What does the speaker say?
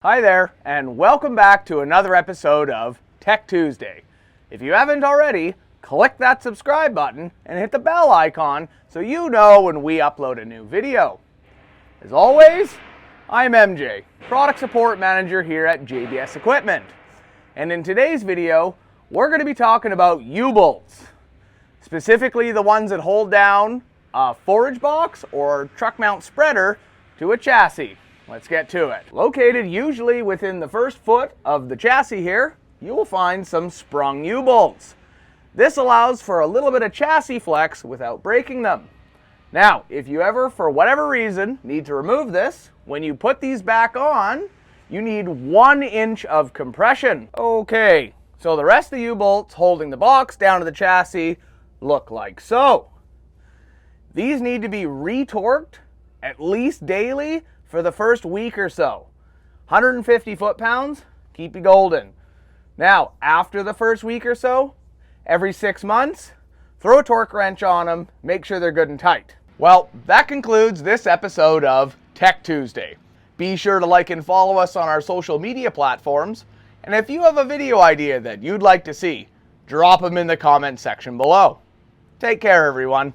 Hi there, and welcome back to another episode of Tech Tuesday. If you haven't already, click that subscribe button and hit the bell icon so you know when we upload a new video. As always, I'm MJ, Product Support Manager here at JBS Equipment. And in today's video, we're going to be talking about U-bolts, specifically the ones that hold down a forage box or truck mount spreader to a chassis. Let's get to it. Located usually within the first foot of the chassis here, you will find some sprung U-bolts. This allows for a little bit of chassis flex without breaking them. Now, if you ever, for whatever reason, need to remove this, when you put these back on, you need 1 inch of compression. Okay, so the rest of the U-bolts holding the box down to the chassis look like so. These need to be retorqued at least daily for the first week or so. 150 foot-pounds, keep you golden. Now, after the first week or so, every 6 months, throw a torque wrench on them, make sure they're good and tight. Well, that concludes this episode of Tech Tuesday. Be sure to like and follow us on our social media platforms, and if you have a video idea that you'd like to see, drop them in the comment section below. Take care, everyone.